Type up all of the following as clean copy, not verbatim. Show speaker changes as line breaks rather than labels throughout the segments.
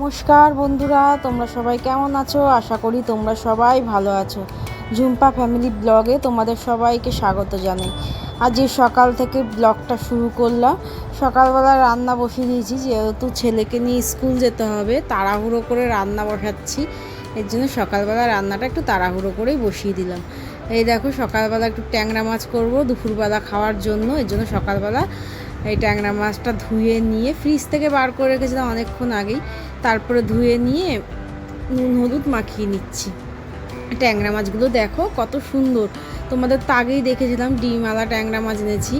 নমস্কার বন্ধুরা, তোমরা সবাই কেমন আছো? আশা করি তোমরা সবাই ভালো আছো। ঝুম্পা ফ্যামিলি ব্লগে তোমাদের সবাইকে স্বাগত জানাই। আজ সকাল থেকে ব্লগটা শুরু করলাম। সকালবেলা রান্না বসিয়ে দিয়েছি, যেহেতু ছেলেকে নিয়ে স্কুল যেতে হবে, তাড়াহুড়ো করে রান্না বসাচ্ছি। এর জন্য সকালবেলা রান্নাটা একটু তাড়াহুড়ো করেই বসিয়ে দিলাম। এই দেখো, সকালবেলা একটু ট্যাংরা মাছ করব দুপুরবেলা খাওয়ার জন্য। এর জন্য সকালবেলা এই ট্যাংরা মাছটা ধুয়ে নিয়ে ফ্রিজ থেকে বার করে রেখেছিলাম অনেকক্ষণ আগেই। তারপরে ধুয়ে নিয়ে নুন হলুদ মাখিয়ে নিচ্ছি। ট্যাংরা মাছগুলো দেখো কত সুন্দর। তোমাদের তো আগেই দেখেছিলাম ডিমওয়ালা ট্যাংরা মাছ এনেছি।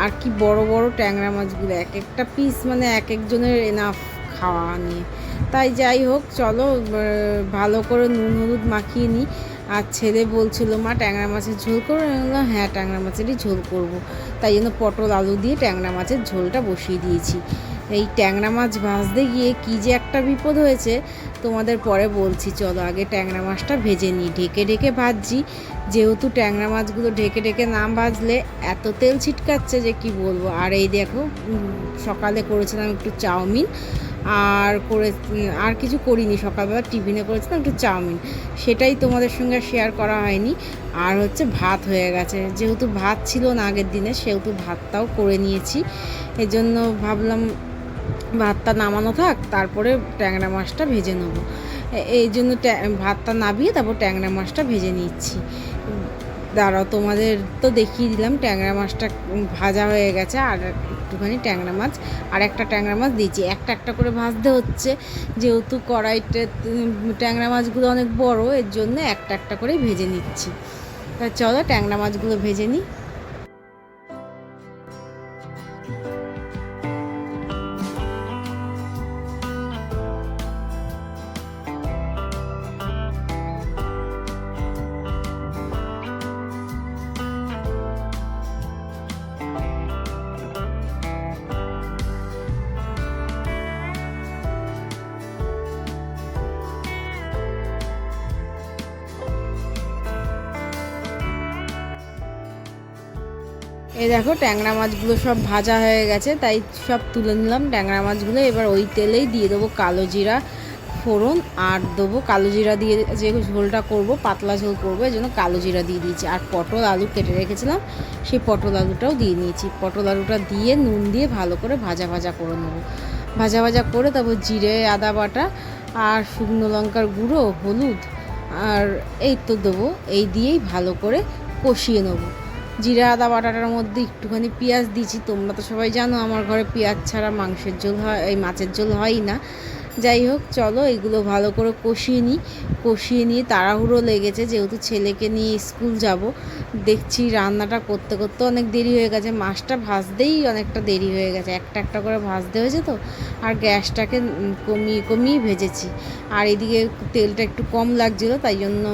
আর কি বড় বড় ট্যাংরা মাছগুলো, এক একটা পিস মানে এক একজনের এনাফ খাওয়া নিয়ে। তাই যাই হোক, চলো ভালো করে নুন হলুদ মাখিয়ে নিই। আর ছেলে বলছিল, মা ট্যাংরা মাছের ঝোল করবো। আমি বললাম হ্যাঁ, ট্যাংরা মাছেরই ঝোল করব। তাই জন্য পটল আলু দিয়ে ট্যাংরা মাছের ঝোলটা বসিয়ে দিয়েছি। এই ট্যাংরা মাছ ভাজতে গিয়ে কী যে একটা বিপদ হয়েছে তোমাদের পরে বলছি। চলো আগে ট্যাংরা মাছটা ভেজে নিই। ঢেকে ঢেকে ভাজছি, যেহেতু ট্যাংরা মাছগুলো ঢেকে ঢেকে না ভাজলে এত তেল ছিটকাচ্ছে যে কি বলবো। আর এই দেখো, সকালে করেছিলাম একটু চাউমিন, আর কিছু করিনি। সকালবেলা টিফিনে করেছিলাম একটু চাউমিন, সেটাই তোমাদের সঙ্গে শেয়ার করা হয়নি। আর হচ্ছে ভাত হয়ে গেছে, যেহেতু ভাত ছিল না আগের দিনে, সেহেতু ভাতটাও করে নিয়েছি। এজন্য ভাবলাম ভাতটা নামানো থাক, তারপরে ট্যাংরা মাছটা ভেজে নেবো। এই জন্য ভাতটা নামিয়ে তারপর ট্যাংরা মাছটা ভেজে নিচ্ছি। দাঁড়াও, তোমাদের তো দেখিয়ে দিলাম ট্যাংরা মাছটা ভাজা হয়ে গেছে। আর একটুখানি ট্যাংরা মাছ, আর একটা ট্যাংরা মাছ দিয়েছি। একটা একটা করে ভাজতে হচ্ছে, যেহেতু কড়াইতে ট্যাংরা মাছগুলো অনেক বড়, এর জন্য একটা একটা করে ভেজে নিচ্ছি। তা চলো ট্যাংরা মাছগুলো ভেজে নিই। এই দেখো, ট্যাংরা মাছগুলো সব ভাজা হয়ে গেছে, তাই সব তুলে নিলাম ট্যাংরা মাছগুলো। এবার ওই তেলেই দিয়ে দেবো কালো জিরা ফোড়ন, আর দেবো কালো জিরা দিয়ে, যে ঝোলটা করব পাতলা ঝোল করবো, এই জন্য কালো জিরা দিয়ে দিয়েছি। আর পটল আলু কেটে রেখেছিলাম, সেই পটল আলুটাও দিয়ে নিয়েছি। পটল আলুটা দিয়ে নুন দিয়ে ভালো করে ভাজা ভাজা করে নেবো। ভাজা ভাজা করে তারপর জিরে আদা বাটা আর শুকনো লঙ্কার গুঁড়ো, হলুদ আর এই তো দেবো। এই দিয়েই ভালো করে কষিয়ে নেবো। জিরা আদা বাটাটার মধ্যে একটুখানি পেঁয়াজ দিয়েছি। তোমরা তো সবাই জানো আমার ঘরে পেঁয়াজ ছাড়া মাংসের ঝোল হয়, এই মাছের ঝোল হয়ই না। যাই হোক, চলো এগুলো ভালো করে কষিয়ে নিই। কষিয়ে নিয়ে তাড়াহুড়ো লেগেছে, যেহেতু ছেলেকে নিয়ে স্কুল যাব। দেখছি রান্নাটা করতে করতে অনেক দেরি হয়ে গেছে, মাছটা ভাজতেই অনেকটা দেরি হয়ে গেছে। একটা একটা করে ভাজতে হয়েছে তো, আর গ্যাসটাকে কমিয়ে কমিয়ে ভেজেছি। আর এদিকে তেলটা একটু কম লাগছিলো, তাই জন্য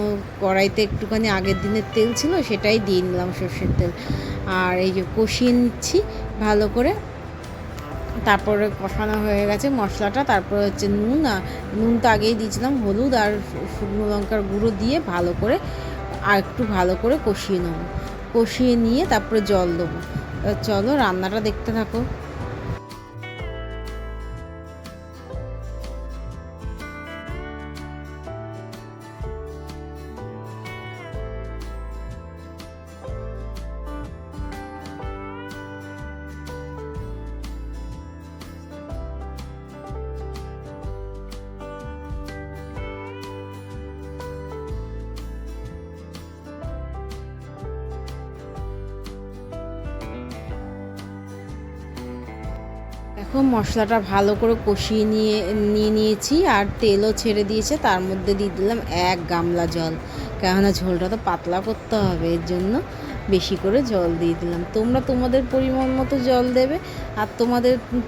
কড়াইতে একটুখানি আগের দিনের তেল ছিল, সেটাই দিয়ে নিলাম, সর্ষের তেল। আর এই যে কষিয়ে নিচ্ছি ভালো করে। তারপরে কষানো হয়ে গেছে মশলাটা, তারপরে হচ্ছে নুন তো আগেই দিয়েছিলাম, হলুদ আর শুকনো লঙ্কার গুঁড়ো দিয়ে ভালো করে আর একটু ভালো করে কষিয়ে নেবো। কষিয়ে নিয়ে তারপরে জল দেবো। চলো রান্নাটা দেখতে থাকো। এখন মশলাটা ভালো করে কষিয়ে নিয়েছি, আর তেলও ছেড়ে দিয়েছে। তার মধ্যে দিয়ে দিলাম 1 গামলা জল, কেননা ঝোলটা তো পাতলা করতে হবে, এর জন্য বেশি করে জল দিয়ে দিলাম। তোমরা তোমাদের পরিমাণ মতো জল দেবে। আর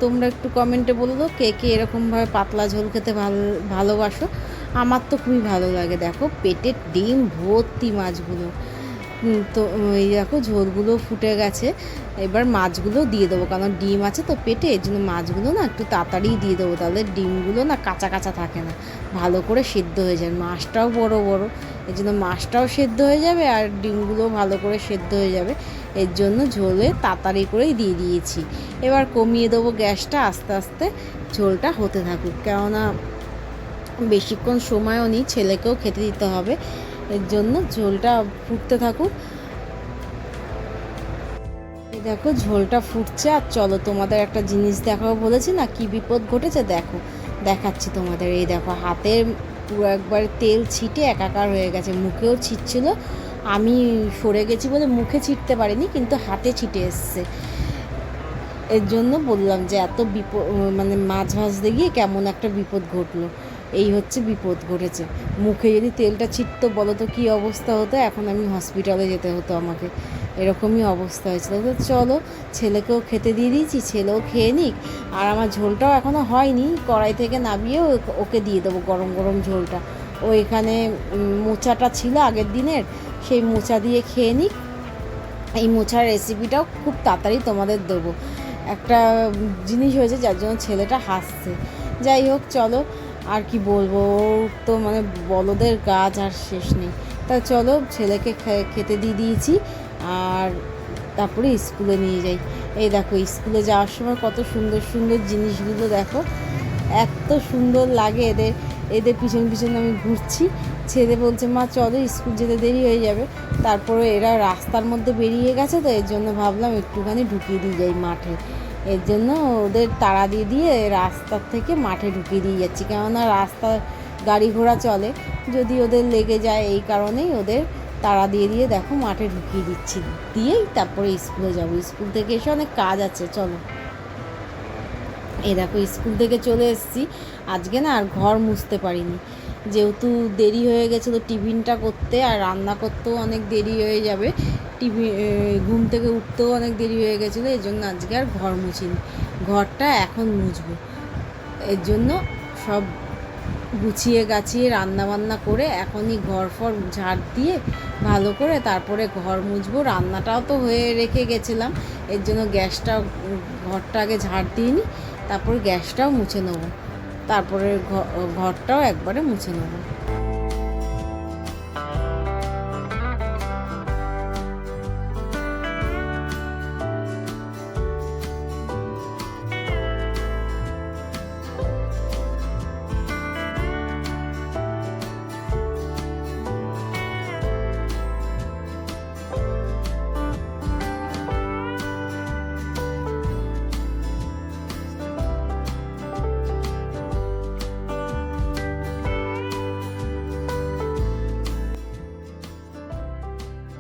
তোমরা একটু কমেন্টে বলে দাও কে কে এরকমভাবে পাতলা ঝোল খেতে ভালোবাসো। আমার তো খুবই ভালো লাগে। দেখো পেটের ডিম ভর্তি মাছগুলো। তো এই দেখো ঝোলগুলো ফুটে গেছে। এবার মাছগুলো দিয়ে দেবো, কারণ ডিম আছে তো পেটে, এর জন্য মাছগুলো না একটু তাড়াতাড়ি দিয়ে দেবো, তাহলে ডিমগুলো না কাঁচা কাঁচা থাকে না, ভালো করে সেদ্ধ হয়ে যায়। মাছটাও বড় বড়, এর জন্য মাছটাও সেদ্ধ হয়ে যাবে আর ডিমগুলোও ভালো করে সেদ্ধ হয়ে যাবে। এর জন্য ঝোলে তাড়াতাড়ি করেই দিয়ে দিয়েছি। এবার কমিয়ে দেবো গ্যাসটা, আস্তে আস্তে ঝোলটা হতে থাকুক, কেননা বেশিক্ষণ সময়ও নেই, ছেলেকেও খেতে দিতে হবে, এর জন্য ঝোলটা ফুটতে থাকুক। এই দেখো ঝোলটা ফুটছে। আর চলো তোমাদের একটা জিনিস দেখাবো বলেছি না, কি বিপদ ঘটেছে দেখো, দেখাচ্ছি তোমাদের। এই দেখো হাতের পুরো একবার তেল ছিটে একাকার হয়ে গেছে, মুখেও ছিটছিল। আমি সরে গেছি বলে মুখে ছিটতে পারিনি, কিন্তু হাতে ছিটে এসছে। এর জন্য বললাম যে এত বিপদ, মানে মাছ ভাজতে গিয়ে কেমন একটা বিপদ ঘটলো। এই হচ্ছে বিপদ ঘটেছে। মুখে যদি তেলটা ছিটতো বলো তো কী অবস্থা হতো, এখন আমি হসপিটালে যেতে হতো আমাকে। এরকমই অবস্থা হয়েছিল। তো চলো, ছেলেকেও খেতে দিয়ে দিয়েছি, ছেলেও খেয়ে নিক। আর আমার ঝোলটাও এখনও হয়নি, কড়াই থেকে নামিয়ে ওকে দিয়ে দেবো গরম গরম ঝোলটা। ও এখানে মোচাটা ছিল আগের দিনের, সেই মোচা দিয়ে খেয়ে নিক। এই মোচার রেসিপিটাও খুব তাড়াতাড়ি তোমাদের দেবো। একটা জিনিস হয়েছে যার জন্য ছেলেটা হাসছে। যাই হোক চলো, আর কি বলবো, ওর তো মানে বলদের কাজ আর শেষ নেই। তা চলো, ছেলেকে খেতে দিয়ে দিয়েছি, আর তারপরে স্কুলে নিয়ে যাই। এই দেখো স্কুলে যাওয়ার সময় কত সুন্দর সুন্দর জিনিসগুলো দেখো, এত সুন্দর লাগে এদের। এদের পিছন পিছন আমি ঘুরছি। ছেলে বলছে মা চলো, স্কুল যেতে দেরি হয়ে যাবে। তারপরে এরা রাস্তার মধ্যে বেরিয়ে গেছে, তো এর জন্য ভাবলাম একটুখানি ঢুকিয়ে দিয়ে যাই মাঠে। এর জন্য ওদের তাড়া দিয়ে দিয়ে রাস্তার থেকে মাঠে ঢুকিয়ে দিয়ে যাচ্ছি, কেননা রাস্তা গাড়ি ঘোড়া চলে, যদি ওদের লেগে যায়, এই কারণেই ওদের তাড়া দিয়ে দিয়ে দেখো মাঠে ঢুকিয়ে দিচ্ছি। দিয়েই তারপরে স্কুলে যাব। স্কুল থেকে এসে অনেক কাজ আছে, চলো। এই দেখো স্কুল থেকে চলে এসেছি। আজকে না আর ঘর মুছতে পারিনি, যেহেতু দেরি হয়ে গেছিলো টিফিনটা করতে, আর রান্না করতেও অনেক দেরি হয়ে যাবে, ঘুম থেকে উঠতেও অনেক দেরি হয়ে গেছিলো। এই জন্য আজকে আর ঘর মুছিনি, ঘরটা এখন মুছবো। এর জন্য সব গুছিয়ে গাছিয়ে রান্নাবান্না করে এখনই ঘর ফর ঝাড় দিয়ে ভালো করে তারপরে ঘর মুছবো। রান্নাটাও তো হয়ে রেখে গেছিলাম, এর জন্য ঘরটা আগে ঝাড় দিইনি, তারপরে গ্যাসটাও মুছে নেবো, তারপরে ঘরটাও একবারে মুছে নেবো।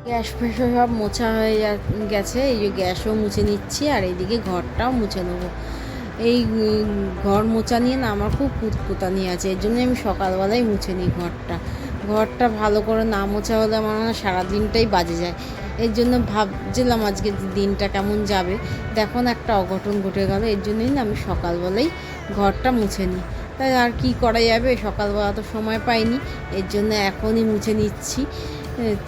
গ্যাস ফ্যাসও সব মোছা হয়ে গেছে, এই যে গ্যাসও মুছে নিচ্ছি, আর এইদিকে ঘরটাও মুছে নেবো। এই ঘর মোছা নিয়ে না আমার খুব কুতকুতানি আছে, এর জন্য আমি সকালবেলায় মুছে নিই ঘরটা ভালো করে না মোছা হলে আমার মনে হয় সারাদিনটাই বাজে যায়। এর জন্য ভাবছিলাম আজকে দিনটা কেমন যাবে, দেখো না একটা অঘটন ঘটে গেল। এর জন্যই না আমি সকালবেলাই ঘরটা মুছে নিই। তাই আর কি করা যাবে, সকালবেলা তো সময় পাইনি, এর জন্য এখনই মুছে নিচ্ছি।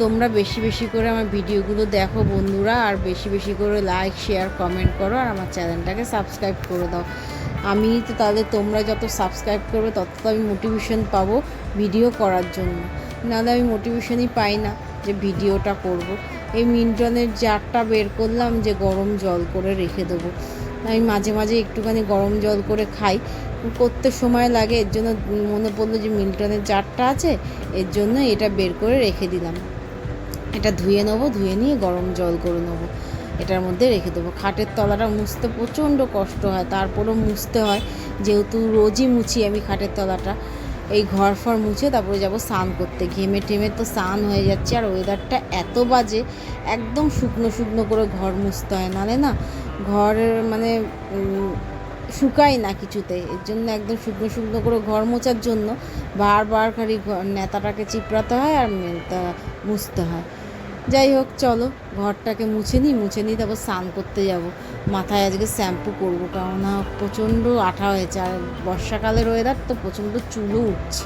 তোমরা বেশি বেশি করে আমার ভিডিওগুলো দেখো বন্ধুরা, আর বেশি বেশি করে লাইক শেয়ার কমেন্ট করো, আর আমার চ্যানেলটাকে সাবস্ক্রাইব করে দাও। আমি তো তাহলে তোমরা যত সাবস্ক্রাইব করবে তত তো আমি মোটিভেশন পাবো ভিডিও করার জন্য, নাহলে আমি মোটিভেশনই পাই না যে ভিডিওটা করব। এই মিল্টনের জারটা বের করলাম যে গরম জল করে রেখে দেবো। আমি মাঝে মাঝে একটুখানি গরম জল করে খাই, করতে সময় লাগে, এর জন্য মনে পড়লো যে মিল্টনের জারটা আছে, এর জন্য এটা বের করে রেখে দিলাম। এটা ধুয়ে নেবো, ধুয়ে নিয়ে গরম জল করে নেবো, এটার মধ্যে রেখে দেবো। খাটের তলাটা মুছতে প্রচণ্ড কষ্ট হয়, তারপরেও মুছতে হয়, যেহেতু রোজই মুছি আমি খাটের তলাটা। এই ঘর ফর মুছে তারপরে যাব স্নান করতে, ঘেমে টেমে তো স্নান হয়ে যাচ্ছে। আর ওয়েদারটা এত বাজে, একদম শুকনো শুকনো করে ঘর মুছতে হয়, নাহলে না ঘরের মানে শুকায় না কিছুতে। এর জন্য একদম শুকনো শুকনো করে ঘর মোছার জন্য বারবার খালি নেতাটাকে চিপড়াতে হয় আর মুছতে হয়। যাই হোক চলো, ঘরটাকে মুছে নিই তারপর স্নান করতে যাব। মাথায় আজকে শ্যাম্পু করবো, কেননা প্রচণ্ড আঠা হয়েছে, আর বর্ষাকালের ওয়েদার তো প্রচণ্ড চুলও উঠছে।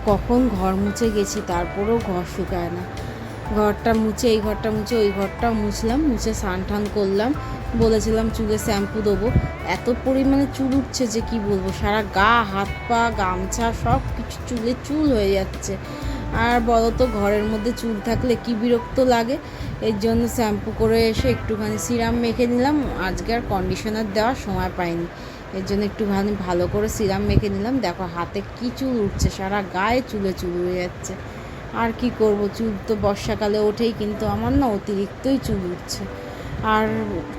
কখন ঘর মুছে গেছি, তারপরেও ঘর শুকায় না। ঘরটা মুছে, এই ঘরটা মুছে, ওই ঘরটা মুছলাম, মুছে স্নান টান করলাম। বলেছিলাম চুলে শ্যাম্পু দেবো। এত পরিমাণে চুল উঠছে যে কি বলবো, সারা গা, হাত পা, গামছা সব কিছু চুলে চুল হয়ে যাচ্ছে। আর বলো তো, ঘরের মধ্যে চুল থাকলে কি বিরক্ত লাগে। এর জন্য শ্যাম্পু করে এসে একটুখানি সিরাম মেখে নিলাম। আজকে আর কন্ডিশনার দেওয়ার সময় পাইনি, এর জন্য একটুখানি ভালো করে সিরাম মেখে নিলাম। দেখো হাতে কি চুল উঠছে, সারা গায়ে চুলে চুল হয়ে যাচ্ছে। আর কি করব, চুল তো বর্ষাকালে ওঠেই, কিন্তু আমার না অতিরিক্তই চুল উঠছে। আর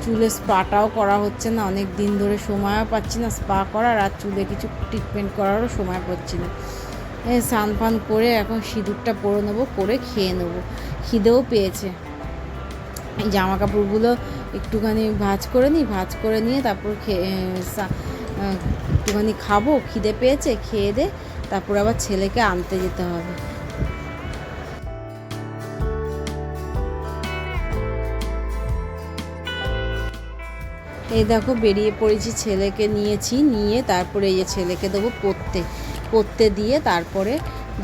চুলে স্পাটাও করা হচ্ছে না, অনেক দিন ধরে সময়ও পাচ্ছি না স্পা করার, আর চুলে কিছু ট্রিটমেন্ট করারও সময় পাচ্ছি না। স্নান ফান করে এখন সিঁদুরটা পরে নেবো, করে খেয়ে নেবো। খিদেও পেয়েছে। এই জামা কাপড়গুলো একটুখানি ভাঁজ করে নিই, ভাঁজ করে নিয়ে তারপর একটুখানি খাবো, খিদে পেয়েছে, খেয়ে দে তারপর আবার ছেলেকে আনতে যেতে হবে। এই দেখো বেরিয়ে পড়েছি, ছেলেকে নিয়ে তারপরে এই যে ছেলেকে দেবো পড়তে দিয়ে তারপরে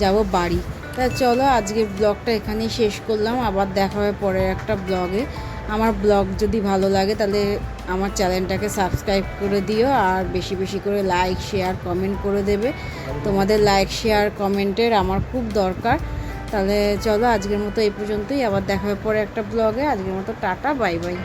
যাব বাড়ি। তা চলো আজকের ব্লগটা এখানেই শেষ করলাম, আবার দেখা হবে পরের একটা ব্লগে। আমার ব্লগ যদি ভালো লাগে তাহলে আমার চ্যানেলটাকে সাবস্ক্রাইব করে দিও, আর বেশি বেশি করে লাইক শেয়ার কমেন্ট করে দেবে। তোমাদের লাইক শেয়ার কমেন্টের আমার খুব দরকার। তাহলে চলো আজকের মতো এই পর্যন্তই, আবার দেখা হবে পরে একটা ব্লগে। আজকের মতো টাটা, বাই বাই।